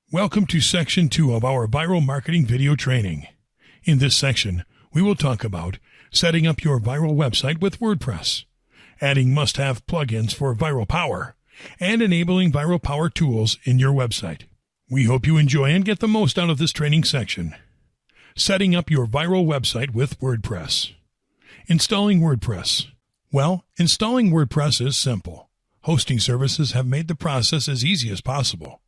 Welcome to Section 2 of our Viral Marketing video training. In this section, we will talk about setting up your viral website with WordPress, adding must-have plugins for viral power, and enabling viral power tools in your website. We hope you enjoy and get the most out of this training section. Setting up your viral website with WordPress. Installing WordPress. Well, installing WordPress is simple. Hosting services have made the process as easy as possible.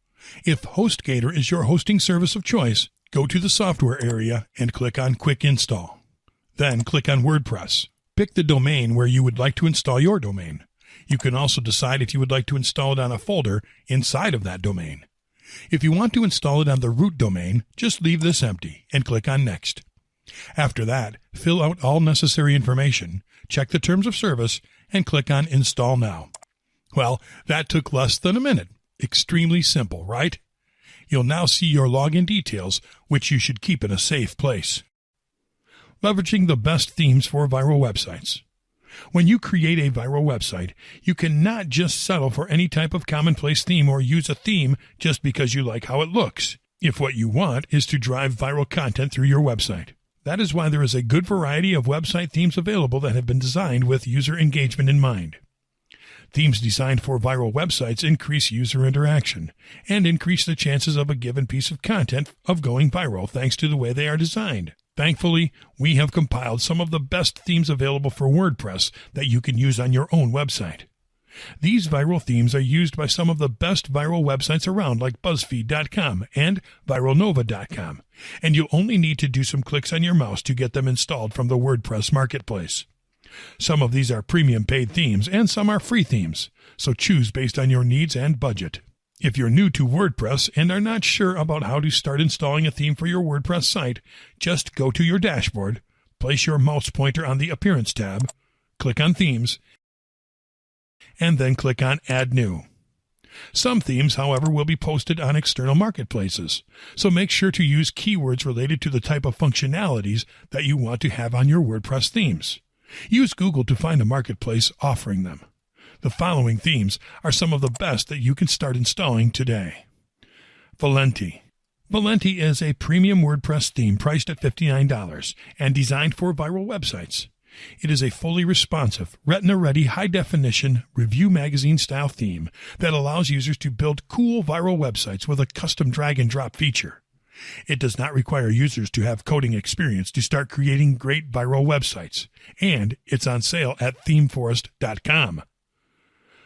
If HostGator is your hosting service of choice, go to the software area and click on Quick Install. Then click on WordPress. Pick the domain where you would like to install your domain. You can also decide if you would like to install it on a folder inside of that domain. If you want to install it on the root domain, just leave this empty and click on Next. After that, fill out all necessary information, check the terms of service, and click on Install Now. Well, that took less than a minute. Extremely simple, right? You'll now see your login details, which you should keep in a safe place. Leveraging the best themes for viral websites. When you create a viral website, you cannot just settle for any type of commonplace theme or use a theme just because you like how it looks, if what you want is to drive viral content through your website. That is why there is a good variety of website themes available that have been designed with user engagement in mind. Themes designed for viral websites increase user interaction and increase the chances of a given piece of content of going viral thanks to the way they are designed. Thankfully, we have compiled some of the best themes available for WordPress that you can use on your own website. These viral themes are used by some of the best viral websites around like BuzzFeed.com and ViralNova.com, and you'll only need to do some clicks on your mouse to get them installed from the WordPress marketplace. Some of these are premium paid themes and some are free themes, so choose based on your needs and budget. If you're new to WordPress and are not sure about how to start installing a theme for your WordPress site, just go to your dashboard, place your mouse pointer on the Appearance tab, click on Themes, and then click on Add New. Some themes, however, will be posted on external marketplaces, so make sure to use keywords related to the type of functionalities that you want to have on your WordPress themes. Use Google to find a marketplace offering them. The following themes are some of the best that you can start installing today. Valenti. Valenti is a premium WordPress theme priced at $59 and designed for viral websites. It is a fully responsive, Retina-ready, high-definition, review magazine-style theme that allows users to build cool viral websites with a custom drag-and-drop feature. It does not require users to have coding experience to start creating great viral websites, and it's on sale at themeforest.com.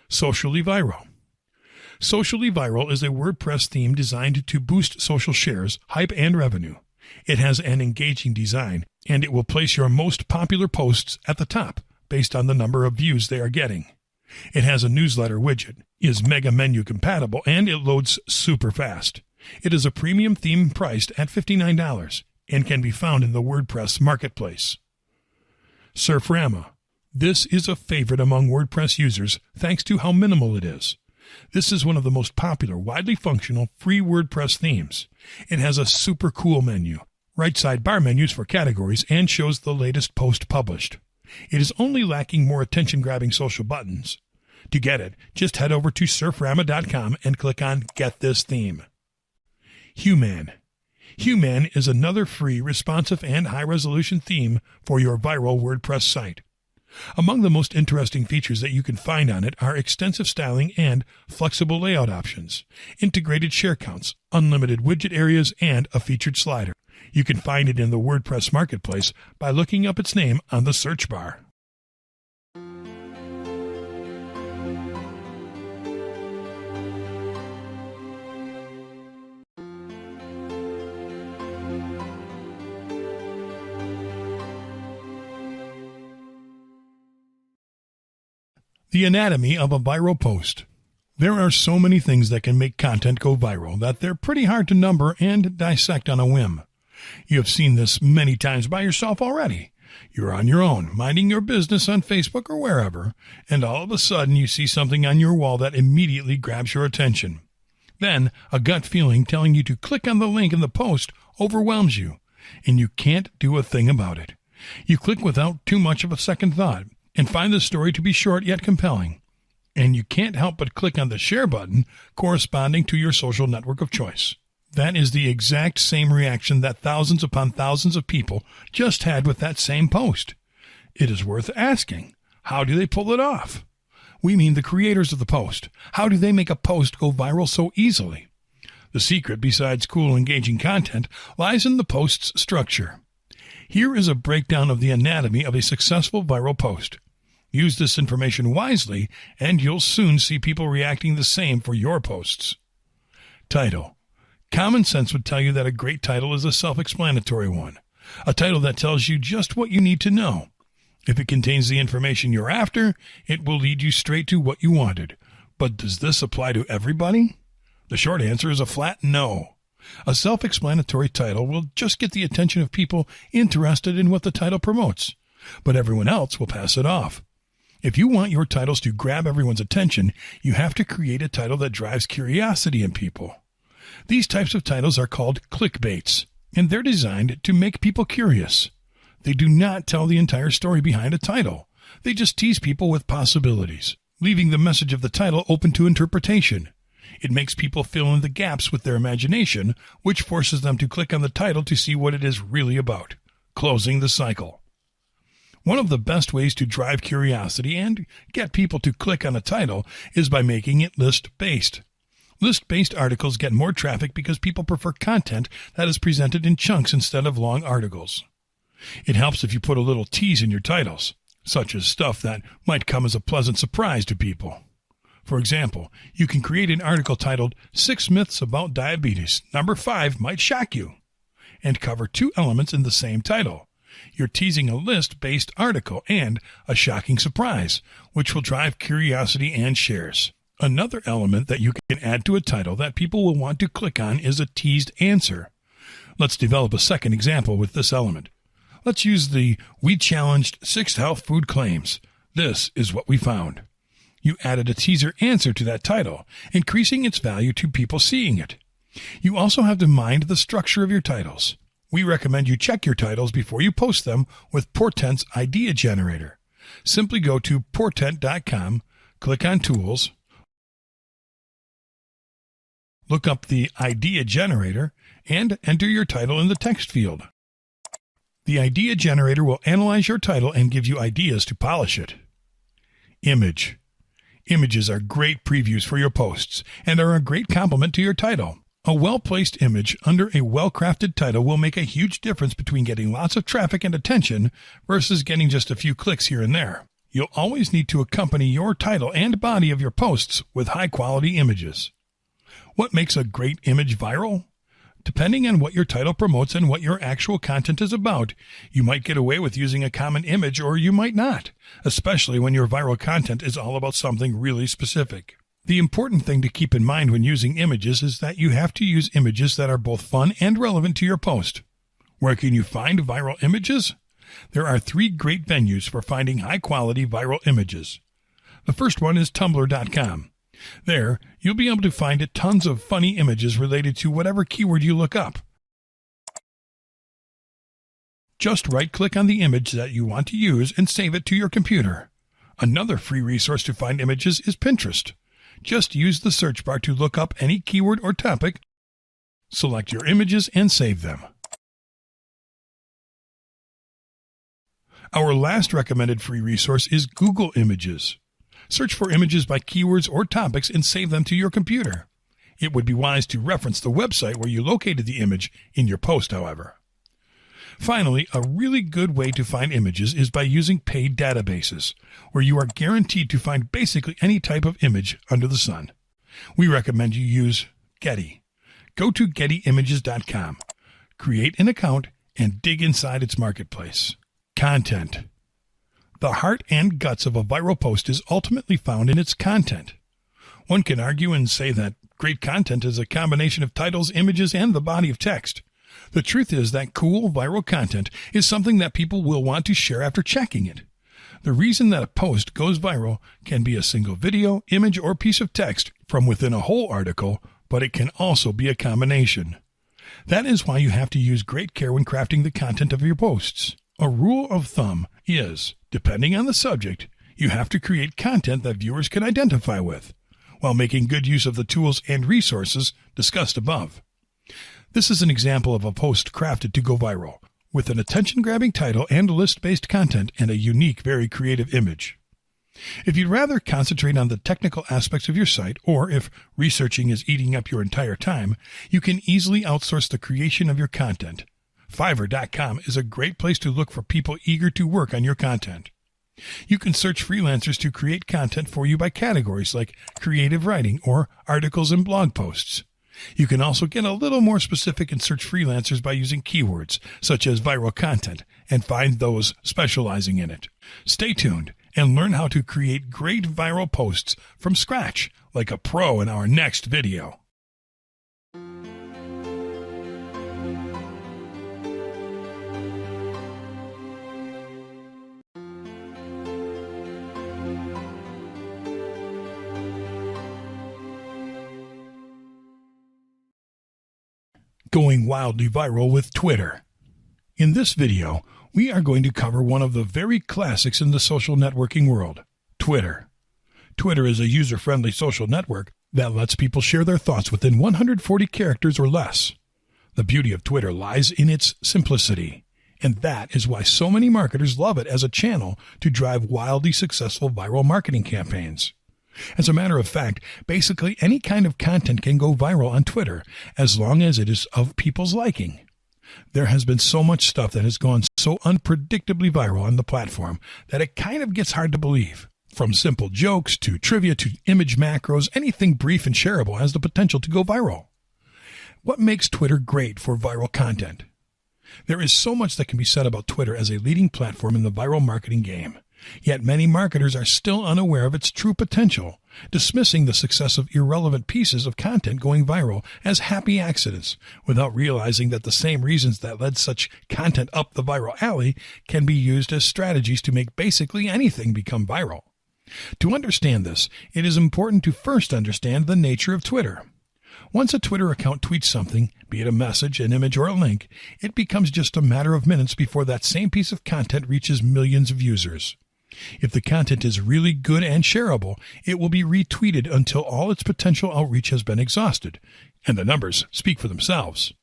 Socially Viral. Socially Viral is a WordPress theme designed to boost social shares, hype, and revenue. It has an engaging design, and it will place your most popular posts at the top based on the number of views they are getting. It has a newsletter widget, is mega menu compatible, and it loads super fast. It is a premium theme priced at $59 and can be found in the WordPress marketplace. Surframa. This is a favorite among WordPress users thanks to how minimal it is. This is one of the most popular, widely functional, free WordPress themes. It has a super cool menu, right side bar menus for categories, and shows the latest post published. It is only lacking more attention-grabbing social buttons. To get it, just head over to surframa.com and click on Get This Theme. Human. Human is another free, responsive, and high-resolution theme for your viral WordPress site. Among the most interesting features that you can find on it are extensive styling and flexible layout options, integrated share counts, unlimited widget areas, and a featured slider. You can find it in the WordPress marketplace by looking up its name on the search bar. The anatomy of a viral post. There are so many things that can make content go viral that they're pretty hard to number and dissect on a whim. You have seen this many times by yourself already. You're on your own, minding your business on Facebook or wherever, and all of a sudden you see something on your wall that immediately grabs your attention. Then, a gut feeling telling you to click on the link in the post overwhelms you, and you can't do a thing about it. You click without too much of a second thought, and find the story to be short yet compelling. And you can't help but click on the share button corresponding to your social network of choice. That is the exact same reaction that thousands upon thousands of people just had with that same post. It is worth asking, how do they pull it off? We mean the creators of the post. How do they make a post go viral so easily? The secret, besides cool, engaging content, lies in the post's structure. Here is a breakdown of the anatomy of a successful viral post. Use this information wisely, and you'll soon see people reacting the same for your posts. Title. Common sense would tell you that a great title is a self-explanatory one, a title that tells you just what you need to know. If it contains the information you're after, it will lead you straight to what you wanted. But does this apply to everybody? The short answer is a flat no. A self-explanatory title will just get the attention of people interested in what the title promotes, but everyone else will pass it off. If you want your titles to grab everyone's attention, you have to create a title that drives curiosity in people. These types of titles are called clickbaits, and they're designed to make people curious. They do not tell the entire story behind a title. They just tease people with possibilities, leaving the message of the title open to interpretation. It makes people fill in the gaps with their imagination, which forces them to click on the title to see what it is really about. Closing the cycle. One of the best ways to drive curiosity and get people to click on a title is by making it list-based. List-based articles get more traffic because people prefer content that is presented in chunks instead of long articles. It helps if you put a little tease in your titles, such as stuff that might come as a pleasant surprise to people. For example, you can create an article titled 6 Myths About Diabetes. Number 5 might shock you, and cover 2 elements in the same title. You're teasing a list-based article and a shocking surprise, which will drive curiosity and shares. Another element that you can add to a title that people will want to click on is a teased answer. Let's develop a second example with this element. Let's use the "We Challenged 6 Health Food Claims. This is what we found." You added a teaser answer to that title, increasing its value to people seeing it. You also have to mind the structure of your titles. We recommend you check your titles before you post them with Portent's Idea Generator. Simply go to portent.com, click on Tools, look up the Idea Generator, and enter your title in the text field. The Idea Generator will analyze your title and give you ideas to polish it. Image. Images are great previews for your posts and are a great complement to your title. A well-placed image under a well-crafted title will make a huge difference between getting lots of traffic and attention versus getting just a few clicks here and there. You'll always need to accompany your title and body of your posts with high-quality images. What makes a great image viral? Depending on what your title promotes and what your actual content is about, you might get away with using a common image or you might not, especially when your viral content is all about something really specific. The important thing to keep in mind when using images is that you have to use images that are both fun and relevant to your post. Where can you find viral images? There are 3 great venues for finding high-quality viral images. The first one is tumblr.com. There, you'll be able to find tons of funny images related to whatever keyword you look up. Just right-click on the image that you want to use and save it to your computer. Another free resource to find images is Pinterest. Just use the search bar to look up any keyword or topic, select your images, and save them. Our last recommended free resource is Google Images. Search for images by keywords or topics and save them to your computer. It would be wise to reference the website where you located the image in your post, however. Finally, a really good way to find images is by using paid databases, where you are guaranteed to find basically any type of image under the sun. We recommend you use Getty. Go to gettyimages.com, create an account, and dig inside its marketplace. Content. The heart and guts of a viral post is ultimately found in its content. One can argue and say that great content is a combination of titles, images, and the body of text. The truth is that cool, viral content is something that people will want to share after checking it. The reason that a post goes viral can be a single video, image, or piece of text from within a whole article, but it can also be a combination. That is why you have to use great care when crafting the content of your posts. A rule of thumb is, depending on the subject, you have to create content that viewers can identify with, while making good use of the tools and resources discussed above. This is an example of a post crafted to go viral, with an attention-grabbing title and list-based content and a unique, very creative image. If you'd rather concentrate on the technical aspects of your site, or if researching is eating up your entire time, you can easily outsource the creation of your content. Fiverr.com is a great place to look for people eager to work on your content. You can search freelancers to create content for you by categories like creative writing or articles and blog posts. You can also get a little more specific and search freelancers by using keywords such as viral content and find those specializing in it. Stay tuned and learn how to create great viral posts from scratch like a pro in our next video. Going wildly viral with Twitter. In this video, we are going to cover one of the very classics in the social networking world, Twitter. Twitter is a user-friendly social network that lets people share their thoughts within 140 characters or less. The beauty of Twitter lies in its simplicity, and that is why so many marketers love it as a channel to drive wildly successful viral marketing campaigns. As a matter of fact, basically any kind of content can go viral on Twitter as long as it is of people's liking. There has been so much stuff that has gone so unpredictably viral on the platform that it kind of gets hard to believe. From simple jokes to trivia to image macros, anything brief and shareable has the potential to go viral. What makes Twitter great for viral content? There is so much that can be said about Twitter as a leading platform in the viral marketing game. Yet many marketers are still unaware of its true potential, dismissing the success of irrelevant pieces of content going viral as happy accidents, without realizing that the same reasons that led such content up the viral alley can be used as strategies to make basically anything become viral. To understand this, it is important to first understand the nature of Twitter. Once a Twitter account tweets something, be it a message, an image, or a link, it becomes just a matter of minutes before that same piece of content reaches millions of users. If the content is really good and shareable, it will be retweeted until all its potential outreach has been exhausted, and the numbers speak for themselves.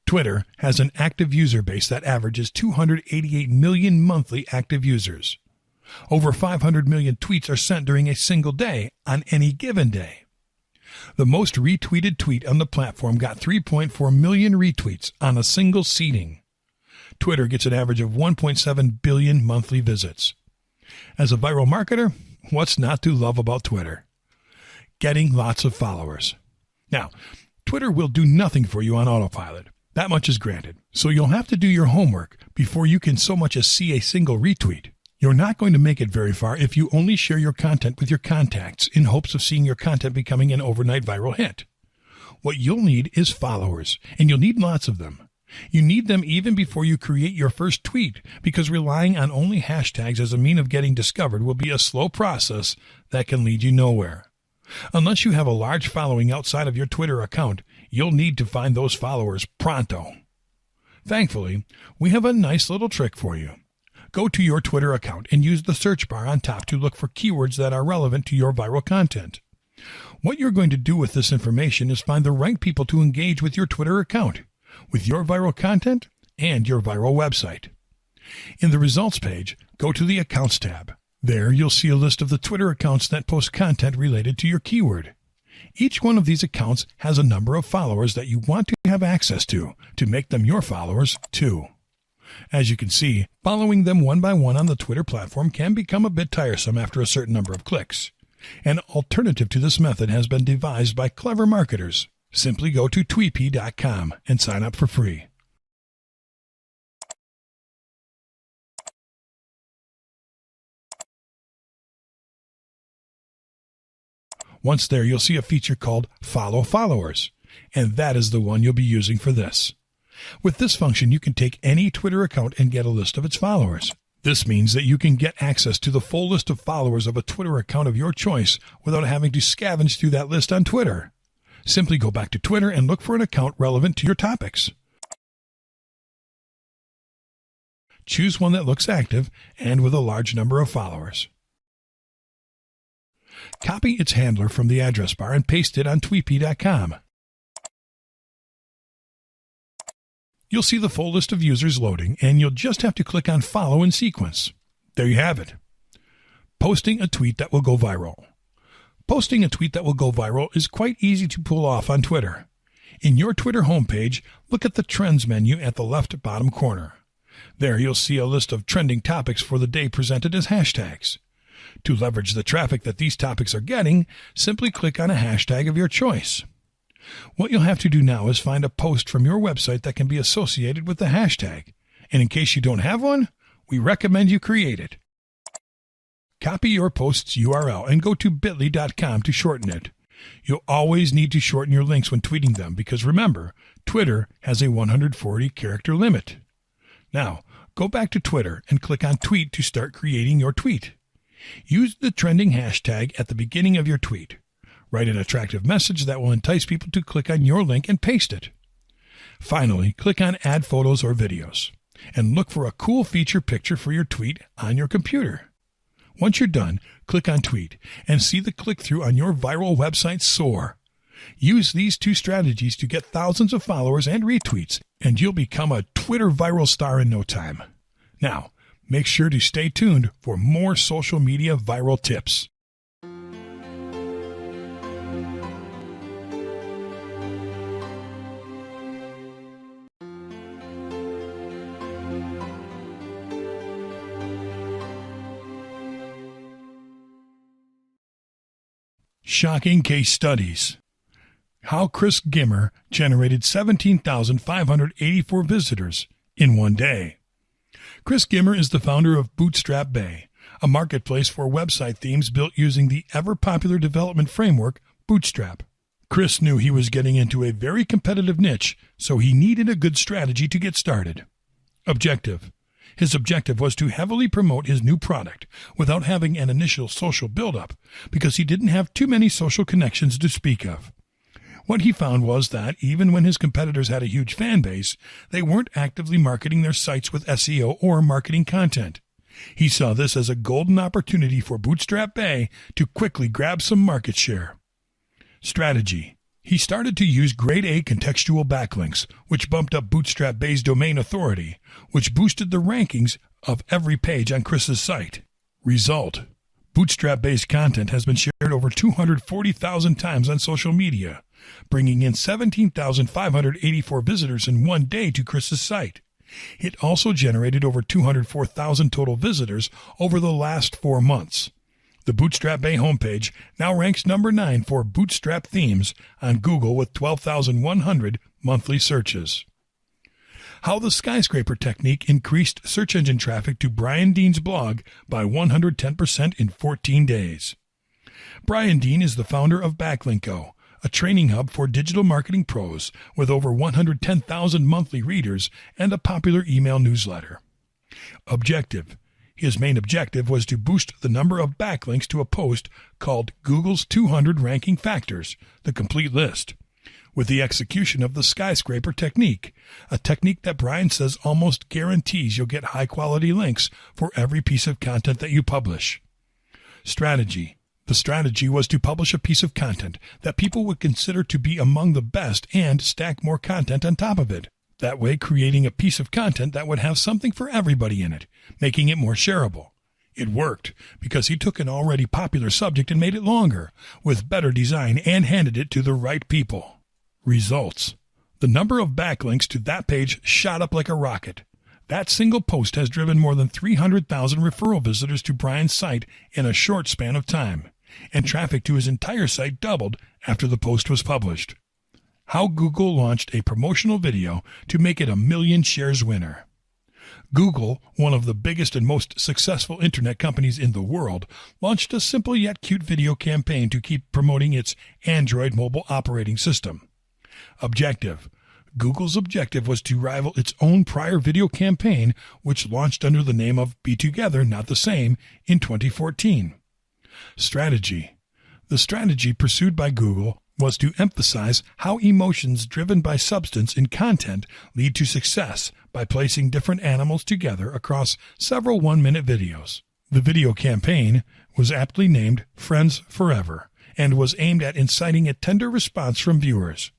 Twitter has an active user base that averages 288 million monthly active users. Over 500 million tweets are sent during a single day on any given day. The most retweeted tweet on the platform got 3.4 million retweets on a single seating. Twitter gets an average of 1.7 billion monthly visits. As a viral marketer, what's not to love about Twitter? Getting lots of followers. Now, Twitter will do nothing for you on autopilot. That much is granted. So you'll have to do your homework before you can so much as see a single retweet. You're not going to make it very far if you only share your content with your contacts in hopes of seeing your content becoming an overnight viral hit. What you'll need is followers, and you'll need lots of them. You need them even before you create your first tweet, because relying on only hashtags as a means of getting discovered will be a slow process that can lead you nowhere. Unless you have a large following outside of your Twitter account, you'll need to find those followers pronto. Thankfully, we have a nice little trick for you. Go to your Twitter account and use the search bar on top to look for keywords that are relevant to your viral content. What you're going to do with this information is find the right people to engage with your Twitter account, with your viral content, and your viral website. In the results page, go to the Accounts tab. There you'll see a list of the Twitter accounts that post content related to your keyword. Each one of these accounts has a number of followers that you want to have access to make them your followers too. As you can see, following them one by one on the Twitter platform can become a bit tiresome after a certain number of clicks. An alternative to this method has been devised by clever marketers. Simply go to tweetp.com and sign up for free. Once there, you'll see a feature called Follow Followers, and that is the one you'll be using for this. With this function, you can take any Twitter account and get a list of its followers. This means that you can get access to the full list of followers of a Twitter account of your choice without having to scavenge through that list on Twitter. Simply go back to Twitter and look for an account relevant to your topics. Choose one that looks active and with a large number of followers. Copy its handler from the address bar and paste it on tweetp.com. You'll see the full list of users loading, and you'll just have to click on Follow in Sequence. There you have it. Posting a tweet that will go viral. Posting a tweet that will go viral is quite easy to pull off on Twitter. In your Twitter homepage, look at the Trends menu at the left bottom corner. There you'll see a list of trending topics for the day presented as hashtags. To leverage the traffic that these topics are getting, simply click on a hashtag of your choice. What you'll have to do now is find a post from your website that can be associated with the hashtag. And in case you don't have one, we recommend you create it. Copy your post's URL and go to bit.ly.com to shorten it. You'll always need to shorten your links when tweeting them because remember, Twitter has a 140-character limit. Now, go back to Twitter and click on Tweet to start creating your tweet. Use the trending hashtag at the beginning of your tweet. Write an attractive message that will entice people to click on your link and paste it. Finally, click on Add Photos or Videos and look for a cool feature picture for your tweet on your computer. Once you're done, click on Tweet and see the click-through on your viral website soar. Use these two strategies to get thousands of followers and retweets, and you'll become a Twitter viral star in no time. Now, make sure to stay tuned for more social media viral tips. Shocking case studies. How Chris Gimmer generated 17,584 visitors in one day. Chris Gimmer is the founder of Bootstrap Bay, a marketplace for website themes built using the ever-popular development framework Bootstrap. Chris knew he was getting into a very competitive niche, so he needed a good strategy to get started. Objective. His objective was to heavily promote his new product without having an initial social build-up because he didn't have too many social connections to speak of. What he found was that even when his competitors had a huge fan base, they weren't actively marketing their sites with SEO or marketing content. He saw this as a golden opportunity for Bootstrap Bay to quickly grab some market share. Strategy. He started to use grade A contextual backlinks, which bumped up Bootstrap Bay's domain authority, which boosted the rankings of every page on Chris's site. Result. Bootstrap Bay's content has been shared over 240,000 times on social media, bringing in 17,584 visitors in one day to Chris's site. It also generated over 204,000 total visitors over the last 4 months. The Bootstrap Bay homepage now ranks number 9 for Bootstrap themes on Google with 12,100 monthly searches. How the skyscraper technique increased search engine traffic to Brian Dean's blog by 110% in 14 days. Brian Dean is the founder of Backlinko, a training hub for digital marketing pros with over 110,000 monthly readers and a popular email newsletter. Objective. His main objective was to boost the number of backlinks to a post called Google's 200 Ranking Factors, the complete list, with the execution of the skyscraper technique, a technique that Brian says almost guarantees you'll get high-quality links for every piece of content that you publish. Strategy. The strategy was to publish a piece of content that people would consider to be among the best and stack more content on top of it. That way, creating a piece of content that would have something for everybody in it, making it more shareable. It worked because he took an already popular subject and made it longer, with better design, and handed it to the right people. Results. The number of backlinks to that page shot up like a rocket. That single post has driven more than 300,000 referral visitors to Brian's site in a short span of time, and traffic to his entire site doubled after the post was published. How Google launched a promotional video to make it a million shares winner. Google, one of the biggest and most successful internet companies in the world, launched a simple yet cute video campaign to keep promoting its Android mobile operating system. Objective. Google's objective was to rival its own prior video campaign, which launched under the name of Be Together, Not the Same, in 2014. Strategy. The strategy pursued by Google was to emphasize how emotions driven by substance in content lead to success by placing different animals together across several 1-minute videos. The video campaign was aptly named Friends Forever and was aimed at inciting a tender response from viewers.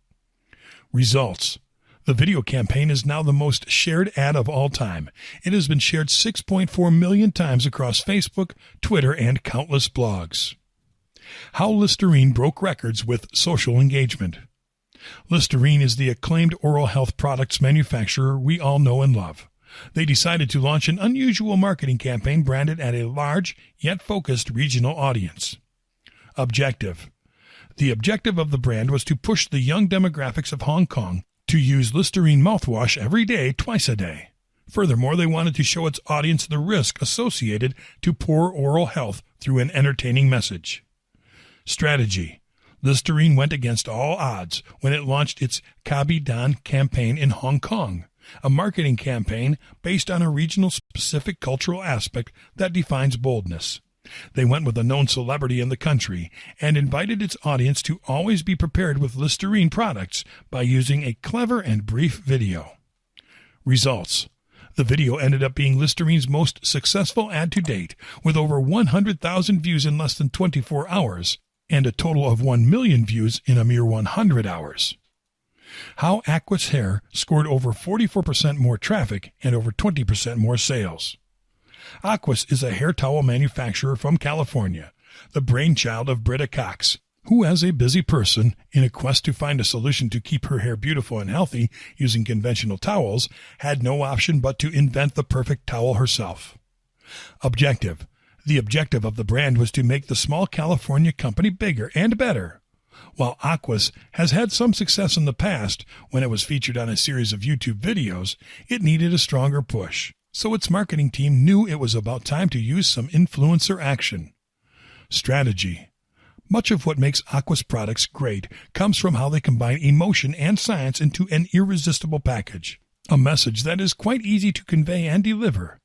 Results. The video campaign is now the most shared ad of all time. It has been shared 6.4 million times across Facebook, Twitter, and countless blogs. How Listerine broke records with social engagement. Listerine is the acclaimed oral health products manufacturer we all know and love. They decided to launch an unusual marketing campaign branded at a large yet focused regional audience. Objective. The objective of the brand was to push the young demographics of Hong Kong to use Listerine mouthwash every day, twice a day. Furthermore, they wanted to show its audience the risk associated to poor oral health through an entertaining message. Strategy. Listerine went against all odds when it launched its Kabi Dan campaign in Hong Kong, a marketing campaign based on a regional specific cultural aspect that defines boldness. They went with a known celebrity in the country and invited its audience to always be prepared with Listerine products by using a clever and brief video. Results. The video ended up being Listerine's most successful ad to date, with over 100,000 views in less than 24 hours and a total of 1 million views in a mere 100 hours. How Aqua's hair scored over 44% more traffic and over 20% more sales. Aquas is a hair towel manufacturer from California, the brainchild of Britta Cox, who, as a busy person, in a quest to find a solution to keep her hair beautiful and healthy using conventional towels, had no option but to invent the perfect towel herself. Objective. The objective of the brand was to make the small California company bigger and better. While Aquas has had some success in the past when it was featured on a series of YouTube videos, it needed a stronger push. So its marketing team knew it was about time to use some influencer action. Strategy. Much of what makes Aqua's products great comes from how they combine emotion and science into an irresistible package, a message that is quite easy to convey and deliver.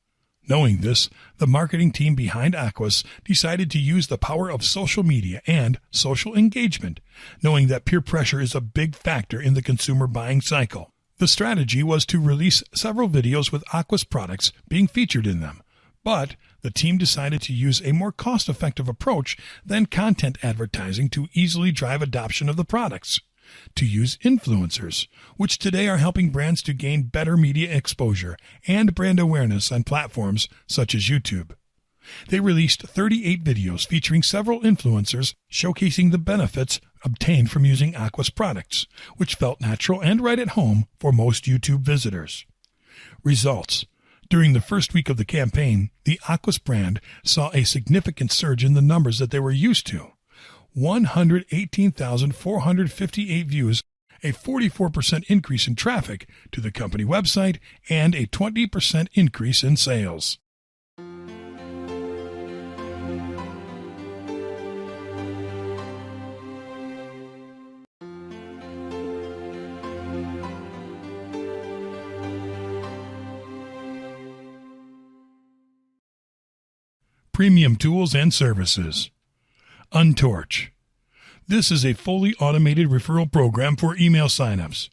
Knowing this, the marketing team behind Aquas decided to use the power of social media and social engagement, knowing that peer pressure is a big factor in the consumer buying cycle. The strategy was to release several videos with Aqua's products being featured in them, but the team decided to use a more cost-effective approach than content advertising to easily drive adoption of the products, to use influencers, which today are helping brands to gain better media exposure and brand awareness on platforms such as YouTube. They released 38 videos featuring several influencers showcasing the benefits obtained from using Aqua's products, which felt natural and right at home for most YouTube visitors. Results. During the first week of the campaign, the Aquas brand saw a significant surge in the numbers that they were used to. 118,458 views, a 44% increase in traffic to the company website, and a 20% increase in sales. Premium tools and services. Untorch. This is a fully automated referral program for email signups.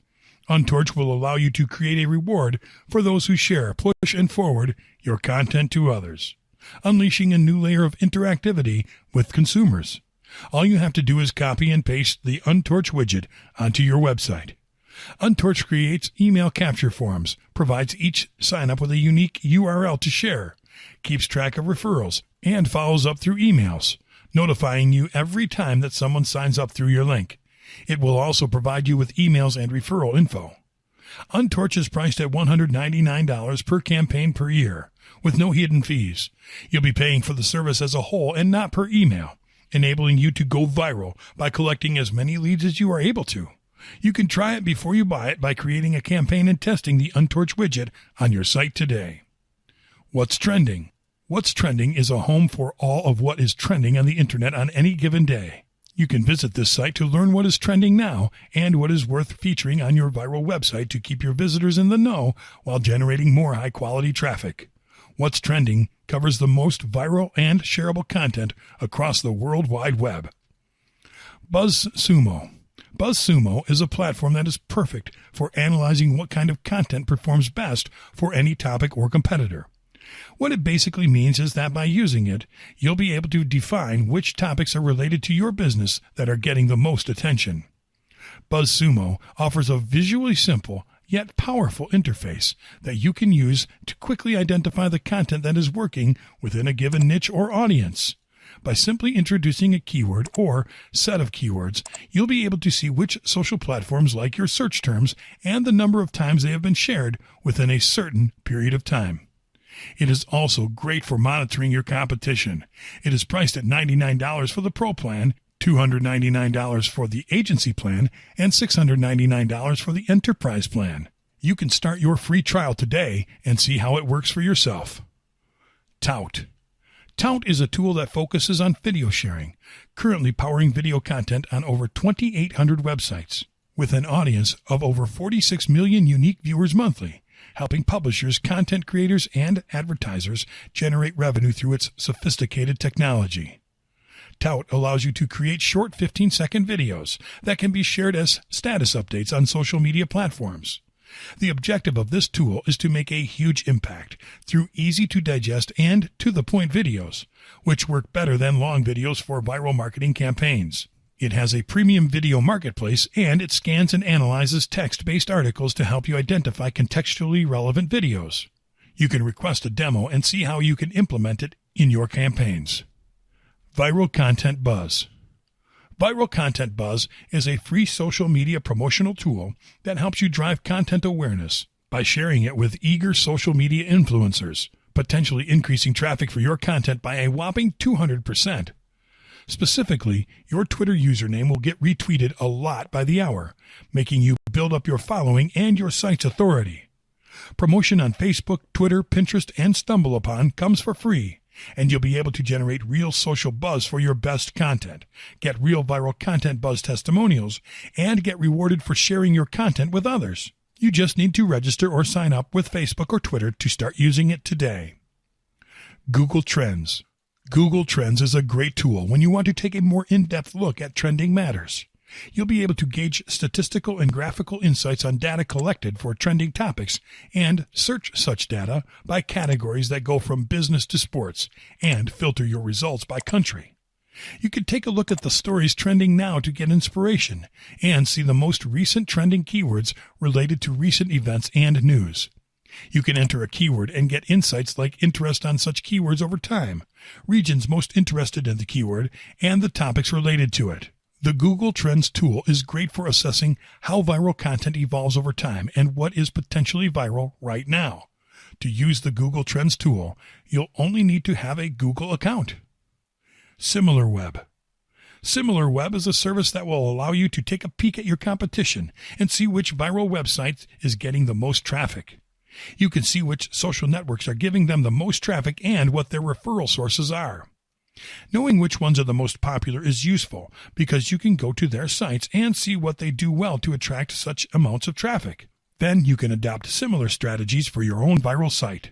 Untorch will allow you to create a reward for those who share, push, and forward your content to others, unleashing a new layer of interactivity with consumers. All you have to do is copy and paste the Untorch widget onto your website. Untorch creates email capture forms, provides each signup with a unique URL to share, keeps track of referrals, and follows up through emails, notifying you every time that someone signs up through your link. It will also provide you with emails and referral info. Untorch is priced at $199 per campaign per year, with no hidden fees. You'll be paying for the service as a whole and not per email, enabling you to go viral by collecting as many leads as you are able to. You can try it before you buy it by creating a campaign and testing the Untorch widget on your site today. What's trending? What's Trending is a home for all of what is trending on the internet on any given day. You can visit this site to learn what is trending now and what is worth featuring on your viral website to keep your visitors in the know while generating more high-quality traffic. What's Trending covers the most viral and shareable content across the World Wide Web. BuzzSumo. BuzzSumo is a platform that is perfect for analyzing what kind of content performs best for any topic or competitor. What it basically means is that by using it, you'll be able to define which topics are related to your business that are getting the most attention. BuzzSumo offers a visually simple yet powerful interface that you can use to quickly identify the content that is working within a given niche or audience. By simply introducing a keyword or set of keywords, you'll be able to see which social platforms like your search terms and the number of times they have been shared within a certain period of time. It is also great for monitoring your competition. It is priced at $99 for the Pro plan, $299 for the Agency plan, and $699 for the Enterprise plan. You can start your free trial today and see how it works for yourself. Tout. Tout is a tool that focuses on video sharing, currently powering video content on over 2,800 websites, with an audience of over 46 million unique viewers monthly, helping publishers, content creators, and advertisers generate revenue through its sophisticated technology. Tout allows you to create short 15-second videos that can be shared as status updates on social media platforms. The objective of this tool is to make a huge impact through easy-to-digest and to-the-point videos, which work better than long videos for viral marketing campaigns. It has a premium video marketplace, and it scans and analyzes text-based articles to help you identify contextually relevant videos. You can request a demo and see how you can implement it in your campaigns. Viral Content Buzz. Viral Content Buzz is a free social media promotional tool that helps you drive content awareness by sharing it with eager social media influencers, potentially increasing traffic for your content by a whopping 200%. Specifically, your Twitter username will get retweeted a lot by the hour, making you build up your following and your site's authority. Promotion on Facebook, Twitter, Pinterest, and StumbleUpon comes for free, and you'll be able to generate real social buzz for your best content, get real viral content buzz testimonials, and get rewarded for sharing your content with others. You just need to register or sign up with Facebook or Twitter to start using it today. Google Trends. Google Trends is a great tool when you want to take a more in-depth look at trending matters. You'll be able to gauge statistical and graphical insights on data collected for trending topics and search such data by categories that go from business to sports and filter your results by country. You can take a look at the stories trending now to get inspiration and see the most recent trending keywords related to recent events and news. You can enter a keyword and get insights like interest on such keywords over time, regions most interested in the keyword, and the topics related to it. The Google Trends tool is great for assessing how viral content evolves over time and what is potentially viral right now. To use the Google Trends tool, you'll only need to have a Google account. SimilarWeb. SimilarWeb is a service that will allow you to take a peek at your competition and see which viral website is getting the most traffic. You can see which social networks are giving them the most traffic and what their referral sources are. Knowing which ones are the most popular is useful because you can go to their sites and see what they do well to attract such amounts of traffic. Then you can adopt similar strategies for your own viral site.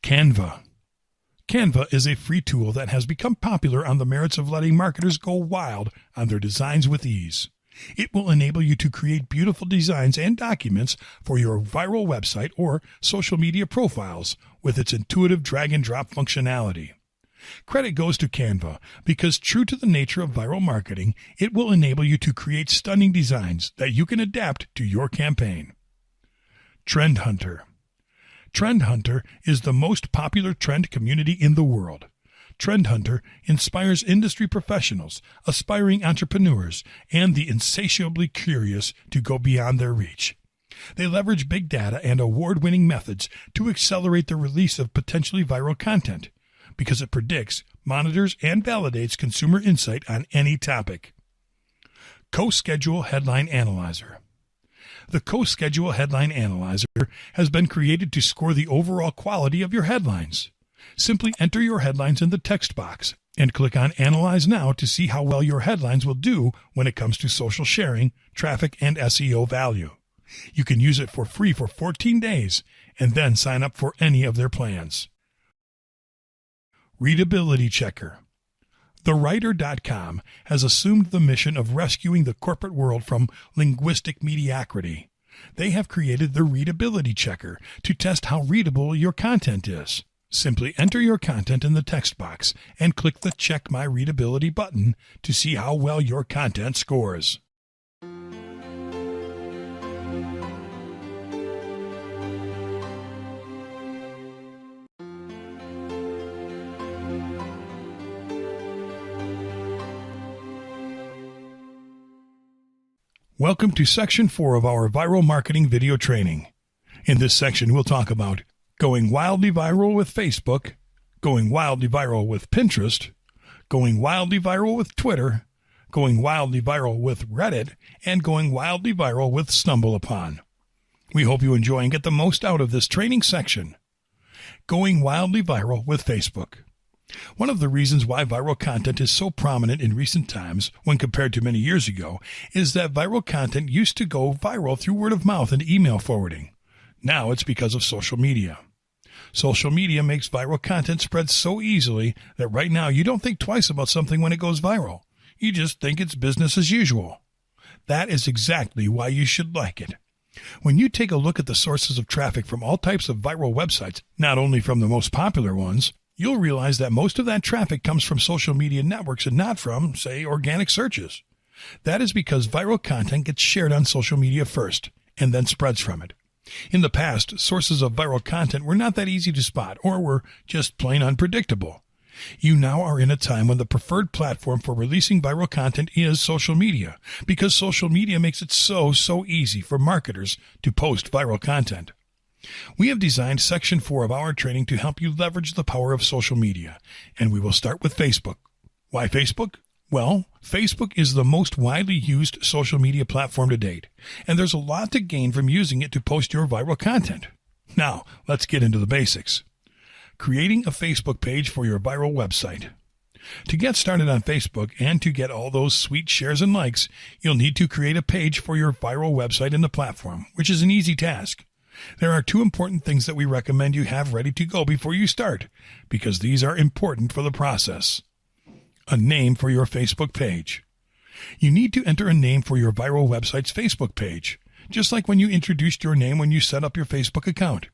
Canva. Canva is a free tool that has become popular on the merits of letting marketers go wild on their designs with ease. It will enable you to create beautiful designs and documents for your viral website or social media profiles with its intuitive drag-and-drop functionality. Credit goes to Canva because, true to the nature of viral marketing, it will enable you to create stunning designs that you can adapt to your campaign. Trend Hunter. Trend Hunter is the most popular trend community in the world. Trend Hunter inspires industry professionals, aspiring entrepreneurs, and the insatiably curious to go beyond their reach. They leverage big data and award-winning methods to accelerate the release of potentially viral content, because it predicts, monitors, and validates consumer insight on any topic. CoSchedule Headline Analyzer. The CoSchedule Headline Analyzer has been created to score the overall quality of your headlines. Simply enter your headlines in the text box and click on Analyze Now to see how well your headlines will do when it comes to social sharing, traffic, and SEO value. You can use it for free for 14 days and then sign up for any of their plans. Readability Checker. TheWriter.com has assumed the mission of rescuing the corporate world from linguistic mediocrity. They have created the Readability Checker to test how readable your content is. Simply enter your content in the text box and click the Check My Readability button to see how well your content scores. Welcome to Section 4 of our Viral Marketing Video Training. In this section, we'll talk about going wildly viral with Facebook, going wildly viral with Pinterest, going wildly viral with Twitter, going wildly viral with Reddit, and going wildly viral with StumbleUpon. We hope you enjoy and get the most out of this training section. Going wildly viral with Facebook. One of the reasons why viral content is so prominent in recent times when compared to many years ago is that viral content used to go viral through word of mouth and email forwarding. Now it's because of social media. Social media makes viral content spread so easily that right now you don't think twice about something when it goes viral. You just think it's business as usual. That is exactly why you should like it. When you take a look at the sources of traffic from all types of viral websites, not only from the most popular ones, you'll realize that most of that traffic comes from social media networks and not from, say, organic searches. That is because viral content gets shared on social media first and then spreads from it. In the past, sources of viral content were not that easy to spot or were just plain unpredictable. You now are in a time when the preferred platform for releasing viral content is social media, because social media makes it so easy for marketers to post viral content. We have designed Section 4 of our training to help you leverage the power of social media, and we will start with Facebook. Why Facebook? Well, Facebook is the most widely used social media platform to date, and there's a lot to gain from using it to post your viral content. Now, let's get into the basics. Creating a Facebook page for your viral website. To get started on Facebook and to get all those sweet shares and likes, you'll need to create a page for your viral website in the platform, which is an easy task. There are two important things that we recommend you have ready to go before you start, because these are important for the process. A name for your Facebook page. You need to enter a name for your viral website's Facebook page, just like when you introduced your name when you set up your Facebook account.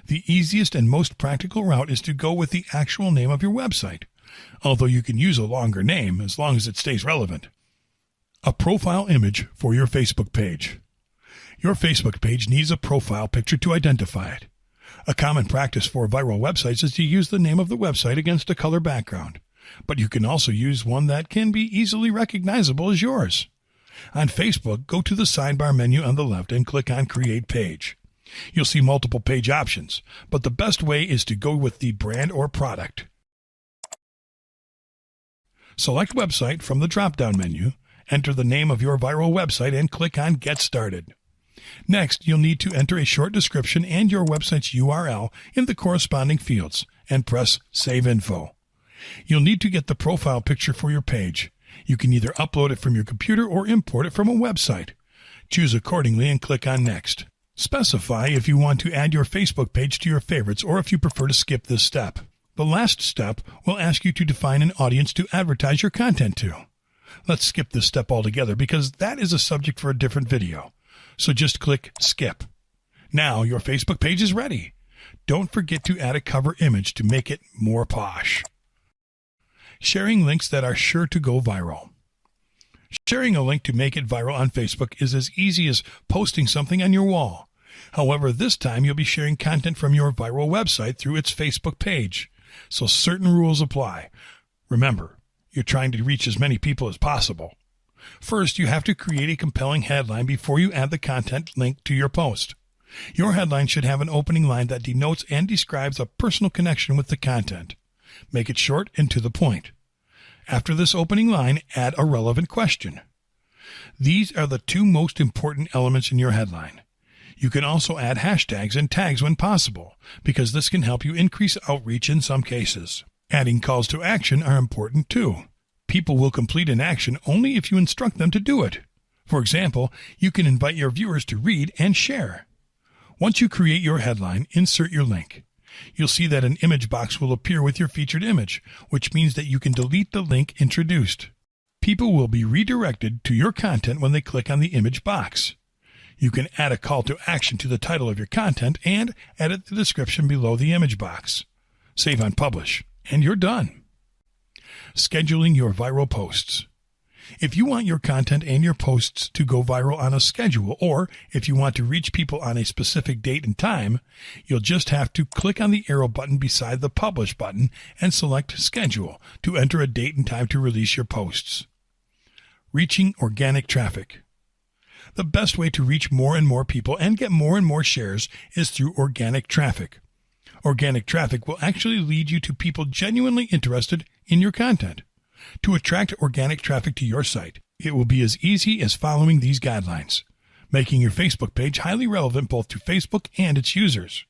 The easiest and most practical route is to go with the actual name of your website, although you can use a longer name as long as it stays relevant. A profile image for your Facebook page. Your Facebook page needs a profile picture to identify it. A common practice for viral websites is to use the name of the website against a color background, but you can also use one that can be easily recognizable as yours. On Facebook, go to the sidebar menu on the left and click on Create Page. You'll see multiple page options, but the best way is to go with the brand or product. Select Website from the drop-down menu, enter the name of your viral website, and click on Get Started. Next, you'll need to enter a short description and your website's URL in the corresponding fields, and press Save Info. You'll need to get the profile picture for your page. You can either upload it from your computer or import it from a website. Choose accordingly and click on Next. Specify if you want to add your Facebook page to your favorites or if you prefer to skip this step. The last step will ask you to define an audience to advertise your content to. Let's skip this step altogether because that is a subject for a different video. So just click Skip. Now your Facebook page is ready. Don't forget to add a cover image to make it more posh. Sharing links that are sure to go viral. Sharing a link to make it viral on Facebook is as easy as posting something on your wall. However, this time you'll be sharing content from your viral website through its Facebook page, so certain rules apply. Remember, you're trying to reach as many people as possible. First, you have to create a compelling headline before you add the content link to your post. Your headline should have an opening line that denotes and describes a personal connection with the content. Make it short and to the point. After this opening line, add a relevant question. These are the two most important elements in your headline. You can also add hashtags and tags when possible, because this can help you increase outreach in some cases. Adding calls to action are important too. People will complete an action only if you instruct them to do it. For example, you can invite your viewers to read and share. Once you create your headline, insert your link. You'll see that an image box will appear with your featured image, which means that you can delete the link introduced. People will be redirected to your content when they click on the image box. You can add a call to action to the title of your content and edit the description below the image box. Save on Publish, and you're done. Scheduling your viral posts. If you want your content and your posts to go viral on a schedule, or if you want to reach people on a specific date and time, you'll just have to click on the arrow button beside the Publish button and select Schedule to enter a date and time to release your posts. Reaching organic traffic. The best way to reach more and more people and get more and more shares is through organic traffic. Organic traffic will actually lead you to people genuinely interested in your content. To attract organic traffic to your site, it will be as easy as following these guidelines, making your Facebook page highly relevant both to Facebook and its users.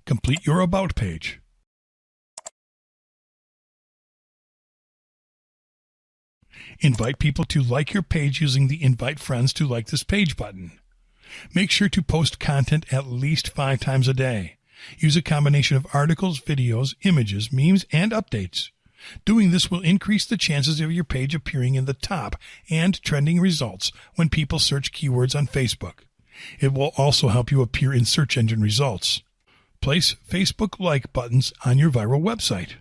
Complete your About page. Invite people to like your page using the Invite Friends to Like This Page button. Make sure to post content at least 5 times a day. Use a combination of articles, videos, images, memes, and updates. Doing this will increase the chances of your page appearing in the top and trending results when people search keywords on Facebook. It will also help you appear in search engine results. Place Facebook like buttons on your viral website.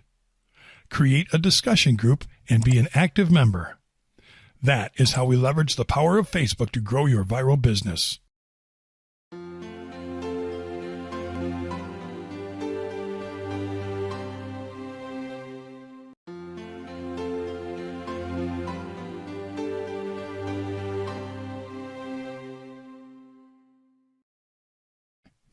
Create a discussion group and be an active member. That is how we leverage the power of Facebook to grow your viral business.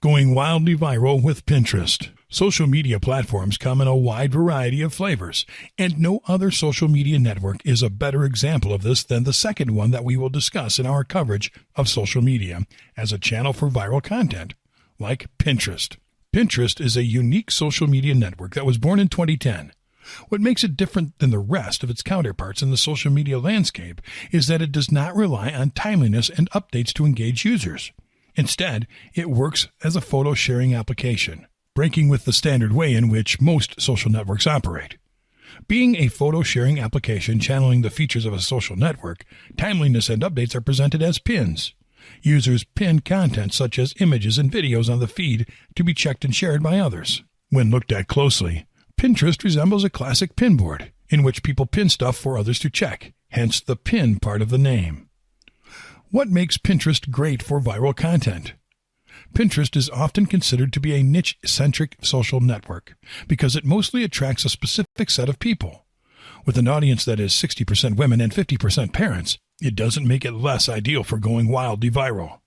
Going wildly viral with Pinterest. Social media platforms come in a wide variety of flavors, and no other social media network is a better example of this than the second one that we will discuss in our coverage of social media as a channel for viral content, like Pinterest. Pinterest is a unique social media network that was born in 2010. What makes it different than the rest of its counterparts in the social media landscape is that it does not rely on timeliness and updates to engage users. Instead, it works as a photo sharing application, breaking with the standard way in which most social networks operate. Being a photo sharing application channeling the features of a social network, timeliness and updates are presented as pins. Users pin content such as images and videos on the feed to be checked and shared by others. When looked at closely, Pinterest resembles a classic pin board in which people pin stuff for others to check, hence the pin part of the name. What makes Pinterest great for viral content? Pinterest is often considered to be a niche-centric social network because it mostly attracts a specific set of people. With an audience that is 60% women and 50% parents, it doesn't make it less ideal for going wildly viral.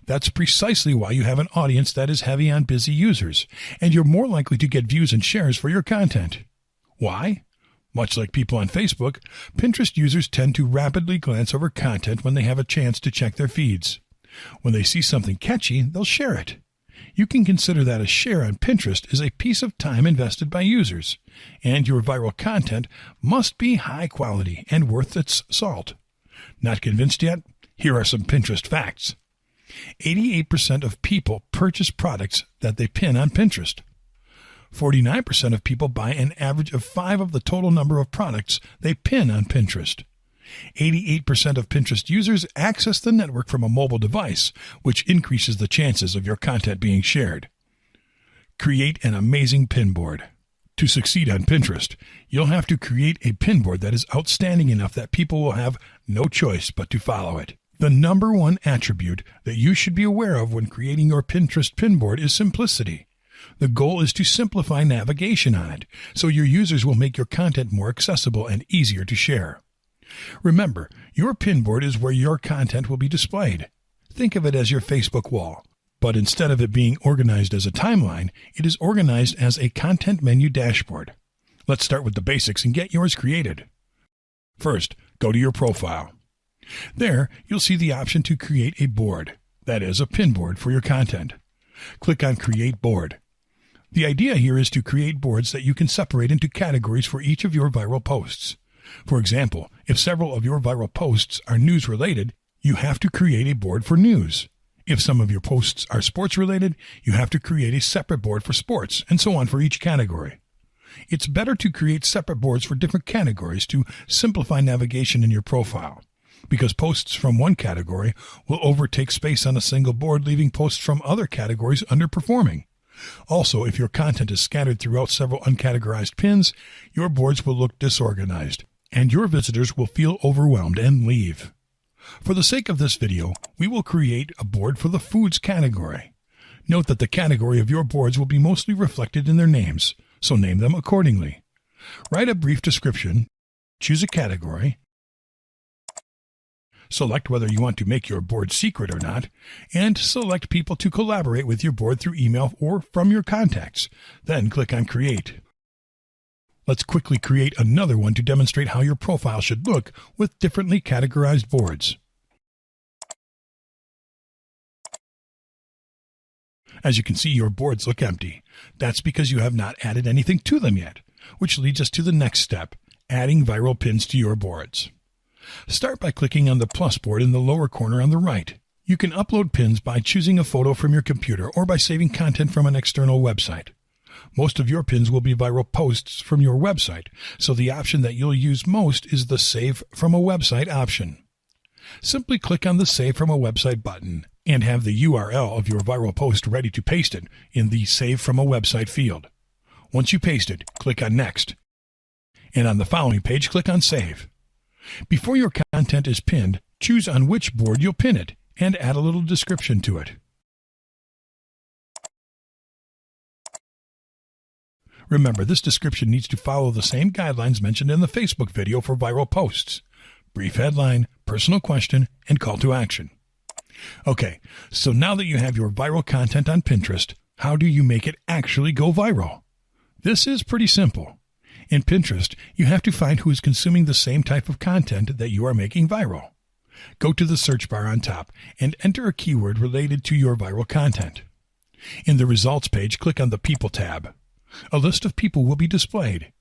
That's precisely why you have an audience that is heavy on busy users, and you're more likely to get views and shares for your content. Why? Much like people on Facebook, Pinterest users tend to rapidly glance over content when they have a chance to check their feeds. When they see something catchy, they'll share it. You can consider that a share on Pinterest is a piece of time invested by users, and your viral content must be high quality and worth its salt. Not convinced yet? Here are some Pinterest facts. 88% of people purchase products that they pin on Pinterest. 49% of people buy an average of 5 of the total number of products they pin on Pinterest. 88% of Pinterest users access the network from a mobile device, which increases the chances of your content being shared. Create an amazing pin board. To succeed on Pinterest, you'll have to create a pin board that is outstanding enough that people will have no choice but to follow it. The number one attribute that you should be aware of when creating your Pinterest pin board is simplicity. The goal is to simplify navigation on it, so your users will make your content more accessible and easier to share. Remember, your pin board is where your content will be displayed. Think of it as your Facebook wall, but instead of it being organized as a timeline, it is organized as a content menu dashboard. Let's start with the basics and get yours created. First, go to your profile. There, you'll see the option to create a board, that is, a pin board for your content. Click on Create Board. The idea here is to create boards that you can separate into categories for each of your viral posts. For example, if several of your viral posts are news-related, you have to create a board for news. If some of your posts are sports-related, you have to create a separate board for sports, and so on for each category. It's better to create separate boards for different categories to simplify navigation in your profile, because posts from one category will overtake space on a single board, leaving posts from other categories underperforming. Also, if your content is scattered throughout several uncategorized pins, your boards will look disorganized, and your visitors will feel overwhelmed and leave. For the sake of this video, we will create a board for the foods category. Note that the category of your boards will be mostly reflected in their names, so name them accordingly. Write a brief description, choose a category, Select whether you want to make your board secret or not, and select people to collaborate with your board through email or from your contacts. Then click on Create. Let's quickly create another one to demonstrate how your profile should look with differently categorized boards. As you can see, your boards look empty. That's because you have not added anything to them yet, which leads us to the next step, adding viral pins to your boards. Start by clicking on the plus board in the lower corner on the right. You can upload pins by choosing a photo from your computer or by saving content from an external website. Most of your pins will be viral posts from your website, so the option that you'll use most is the Save from a Website option. Simply click on the Save from a Website button and have the URL of your viral post ready to paste it in the Save from a Website field. Once you paste it, click on Next. And on the following page, click on Save. Before your content is pinned, choose on which board you'll pin it and add a little description to it. Remember, this description needs to follow the same guidelines mentioned in the Facebook video for viral posts. Brief headline, personal question, and call to action. Okay, so now that you have your viral content on Pinterest, how do you make it actually go viral? This is pretty simple. In Pinterest, you have to find who is consuming the same type of content that you are making viral. Go to the search bar on top and enter a keyword related to your viral content. In the results page, click on the People tab. A list of people will be displayed.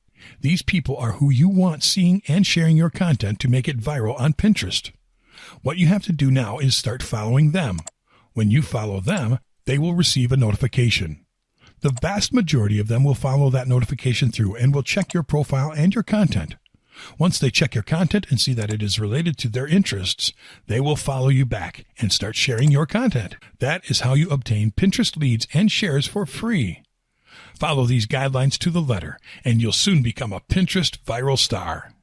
These people are who you want seeing and sharing your content to make it viral on Pinterest. What you have to do now is start following them. When you follow them, they will receive a notification. The vast majority of them will follow that notification through and will check your profile and your content. Once they check your content and see that it is related to their interests, they will follow you back and start sharing your content. That is how you obtain Pinterest leads and shares for free. Follow these guidelines to the letter, and you'll soon become a Pinterest viral star.